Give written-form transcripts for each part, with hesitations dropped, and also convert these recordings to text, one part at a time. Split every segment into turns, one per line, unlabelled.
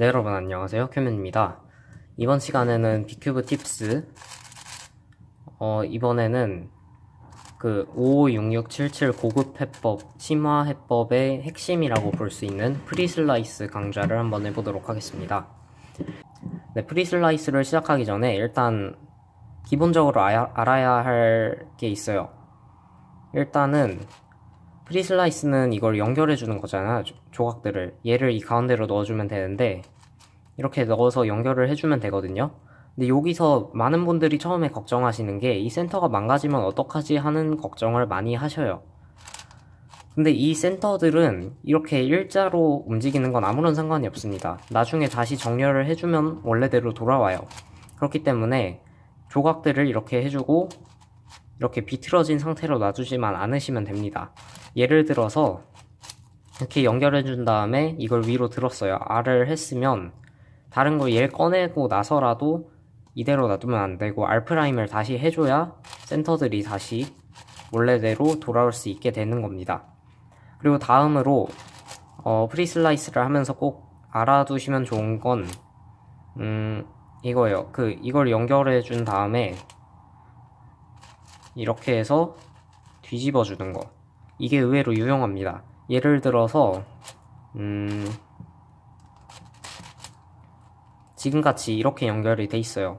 네, 여러분 안녕하세요. 큐맨입니다. 이번 시간에는 비큐브 팁스 이번에는 그 556677 고급 해법, 심화 해법의 핵심이라고 볼 수 있는 프리슬라이스 강좌를 한번 해보도록 하겠습니다. 네, 프리슬라이스를 시작하기 전에 일단 기본적으로 알아야 할 게 있어요. 일단은 프리슬라이스는 이걸 연결해주는 거잖아요. 조각들을. 얘를 이 가운데로 넣어주면 되는데 이렇게 넣어서 연결을 해주면 되거든요. 근데 여기서 많은 분들이 처음에 걱정하시는 게 이 센터가 망가지면 어떡하지 하는 걱정을 많이 하셔요. 근데 이 센터들은 이렇게 일자로 움직이는 건 아무런 상관이 없습니다. 나중에 다시 정렬을 해주면 원래대로 돌아와요. 그렇기 때문에 조각들을 이렇게 해주고 이렇게 비틀어진 상태로 놔주지만 않으시면 됩니다. 예를 들어서 이렇게 연결해준 다음에 이걸 위로 들었어요. R을 했으면 다른 거 얘를 꺼내고 나서라도 이대로 놔두면 안 되고 R'을 다시 해줘야 센터들이 다시 원래대로 돌아올 수 있게 되는 겁니다. 그리고 다음으로 프리슬라이스를 하면서 꼭 알아두시면 좋은 건 이거예요. 이걸 연결해 준 다음에 이렇게 해서 뒤집어 주는 거. 이게 의외로 유용합니다. 예를 들어서 지금같이 이렇게 연결이 돼 있어요.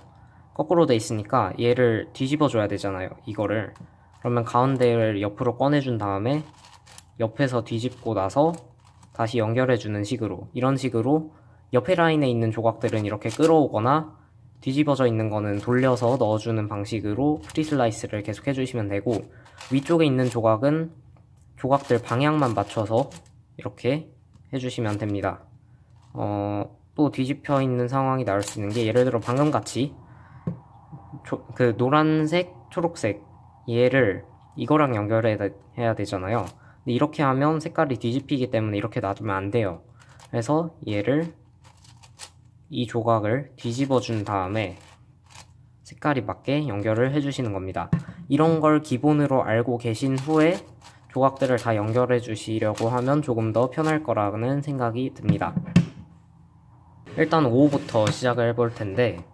거꾸로 돼 있으니까 얘를 뒤집어 줘야 되잖아요. 이거를. 그러면 가운데를 옆으로 꺼내준 다음에 옆에서 뒤집고 나서 다시 연결해 주는 식으로, 이런 식으로 옆에 라인에 있는 조각들은 이렇게 끌어오거나 뒤집어져 있는 거는 돌려서 넣어주는 방식으로 프리슬라이스를 계속 해주시면 되고, 위쪽에 있는 조각은 조각들 방향만 맞춰서 이렇게 해주시면 됩니다. 또 뒤집혀 있는 상황이 나올 수 있는 게, 예를 들어 방금 같이 그 노란색, 초록색 얘를 이거랑 연결해야 되잖아요. 근데 이렇게 하면 색깔이 뒤집히기 때문에 이렇게 놔두면 안 돼요. 그래서 얘를, 이 조각을 뒤집어 준 다음에 색깔이 맞게 연결을 해주시는 겁니다. 이런 걸 기본으로 알고 계신 후에 조각들을 다 연결해 주시려고 하면 조금 더 편할 거라는 생각이 듭니다. 일단 5호부터 시작을 해볼 텐데,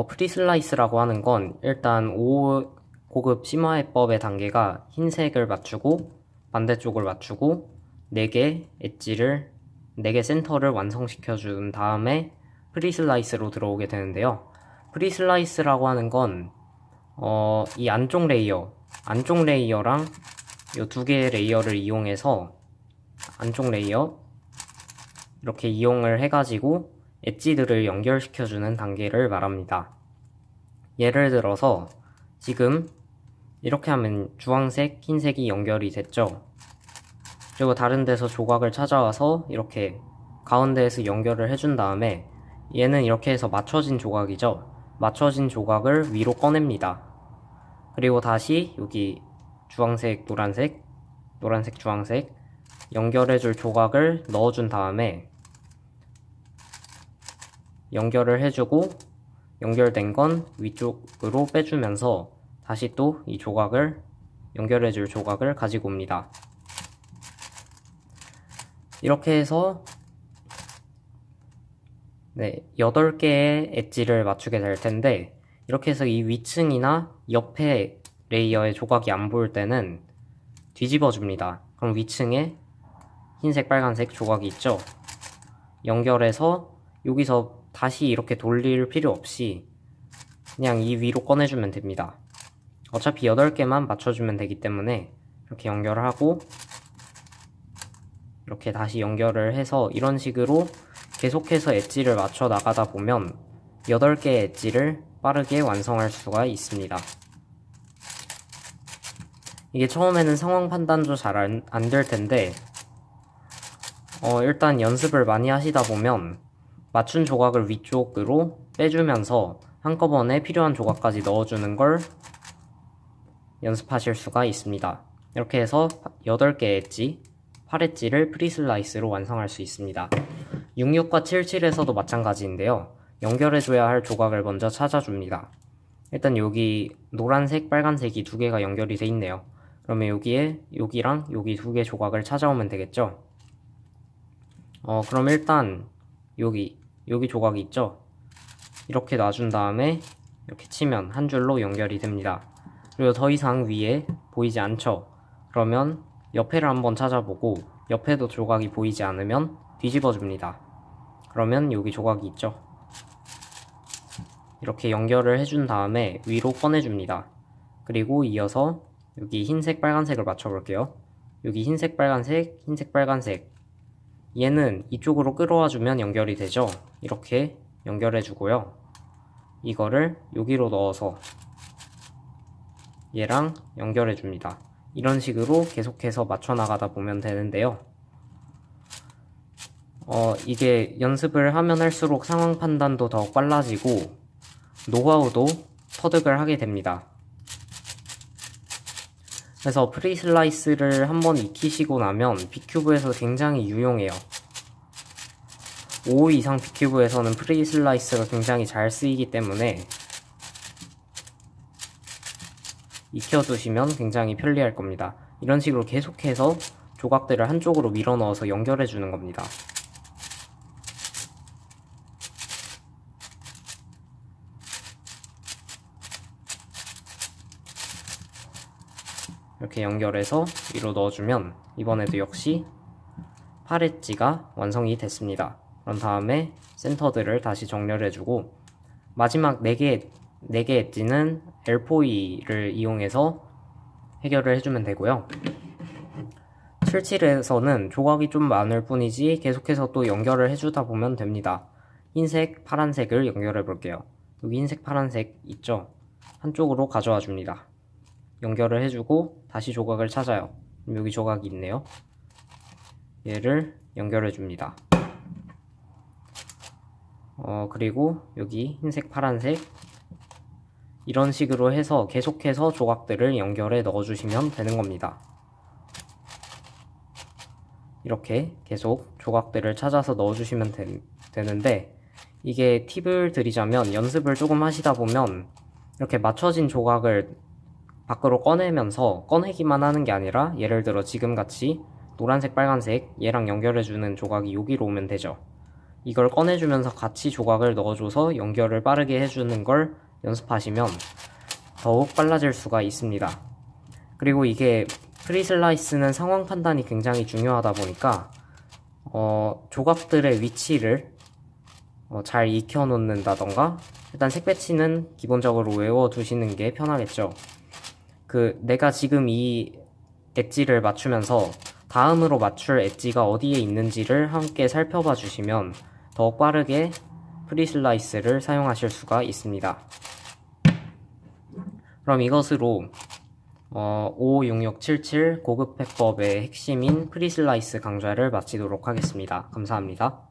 프리슬라이스라고 하는 건 일단 5 고급 심화해법의 단계가 흰색을 맞추고 반대쪽을 맞추고 4개 엣지를, 4개 센터를 완성시켜 준 다음에 프리슬라이스로 들어오게 되는데요. 프리슬라이스라고 하는 건 이 안쪽 레이어랑 이 2개의 레이어를 이용해서, 안쪽 레이어 이렇게 이용을 해가지고 엣지들을 연결시켜주는 단계를 말합니다. 예를 들어서 지금 이렇게 하면 주황색, 흰색이 연결이 됐죠. 그리고 다른 데서 조각을 찾아와서 이렇게 가운데에서 연결을 해준 다음에 얘는 이렇게 해서 맞춰진 조각이죠. 맞춰진 조각을 위로 꺼냅니다. 그리고 다시 여기 주황색, 노란색, 노란색, 주황색 연결해줄 조각을 넣어준 다음에 연결을 해주고, 연결된 건 위쪽으로 빼주면서 다시 또 이 조각을, 연결해줄 조각을 가지고 옵니다. 이렇게 해서 8개의 엣지를 맞추게 될 텐데, 이렇게 해서 이 위층이나 옆에 레이어의 조각이 안 보일 때는 뒤집어 줍니다. 그럼 위층에 흰색, 빨간색 조각이 있죠? 연결해서 여기서 다시 이렇게 돌릴 필요 없이 그냥 이 위로 꺼내주면 됩니다. 어차피 8개만 맞춰주면 되기 때문에 이렇게 연결을 하고 이렇게 다시 연결을 해서 이런 식으로 계속해서 엣지를 맞춰 나가다 보면 8개의 엣지를 빠르게 완성할 수가 있습니다. 이게 처음에는 상황 판단도 잘 안 될 텐데 일단 연습을 많이 하시다 보면 맞춘 조각을 위쪽으로 빼주면서 한꺼번에 필요한 조각까지 넣어주는 걸 연습하실 수가 있습니다. 이렇게 해서 8개의 엣지, 8엣지를 프리슬라이스로 완성할 수 있습니다. 66과 77에서도 마찬가지인데요. 연결해줘야 할 조각을 먼저 찾아줍니다. 일단 여기 노란색, 빨간색이 2개가 연결이 돼 있네요. 그러면 여기에 여기랑 여기 2개 조각을 찾아오면 되겠죠. 그럼 일단 여기 조각이 있죠? 이렇게 놔준 다음에 이렇게 치면 한 줄로 연결이 됩니다. 그리고 더 이상 위에 보이지 않죠? 그러면 옆에를 한번 찾아보고 옆에도 조각이 보이지 않으면 뒤집어 줍니다. 그러면 여기 조각이 있죠? 이렇게 연결을 해준 다음에 위로 꺼내줍니다. 그리고 이어서 여기 흰색, 빨간색을 맞춰볼게요. 여기 흰색, 빨간색, 흰색, 빨간색. 얘는 이쪽으로 끌어와주면 연결이 되죠? 이렇게 연결해주고요. 이거를 여기로 넣어서 얘랑 연결해줍니다. 이런 식으로 계속해서 맞춰나가다 보면 되는데요. 이게 연습을 하면 할수록 상황 판단도 더 빨라지고 노하우도 터득을 하게 됩니다. 그래서 프리슬라이스를 한번 익히시고 나면 B큐브에서 굉장히 유용해요. 5 이상 B큐브에서는 프리슬라이스가 굉장히 잘 쓰이기 때문에 익혀두시면 굉장히 편리할 겁니다. 이런 식으로 계속해서 조각들을 한쪽으로 밀어 넣어서 연결해 주는 겁니다. 이렇게 연결해서 위로 넣어주면 이번에도 역시 8엣지가 완성이 됐습니다. 그런 다음에 센터들을 다시 정렬해주고 마지막 4개 엣지는 L4E를 이용해서 해결을 해주면 되고요. 77에서는 조각이 좀 많을 뿐이지 계속해서 또 연결을 해주다 보면 됩니다. 흰색, 파란색을 연결해 볼게요. 여기 흰색, 파란색 있죠? 한쪽으로 가져와 줍니다. 연결을 해주고 다시 조각을 찾아요. 여기 조각이 있네요. 얘를 연결해 줍니다. 그리고 여기 흰색, 파란색 이런 식으로 해서 계속해서 조각들을 연결해 넣어주시면 되는 겁니다. 이렇게 계속 조각들을 찾아서 넣어주시면 되는데 이게 팁을 드리자면 연습을 조금 하시다 보면 이렇게 맞춰진 조각을 밖으로 꺼내기만 하는 게 아니라 예를 들어 지금같이 노란색, 빨간색 얘랑 연결해주는 조각이 여기로 오면 되죠. 이걸 꺼내주면서 같이 조각을 넣어줘서 연결을 빠르게 해주는 걸 연습하시면 더욱 빨라질 수가 있습니다. 그리고 이게 프리슬라이스는 상황 판단이 굉장히 중요하다 보니까 조각들의 위치를 잘 익혀 놓는다던가 일단 색 배치는 기본적으로 외워두시는 게 편하겠죠. 내가 지금 이 엣지를 맞추면서 다음으로 맞출 엣지가 어디에 있는지를 함께 살펴봐 주시면 더욱 빠르게 프리슬라이스를 사용하실 수가 있습니다. 그럼 이것으로 556677 고급 해법의 핵심인 프리슬라이스 강좌를 마치도록 하겠습니다. 감사합니다.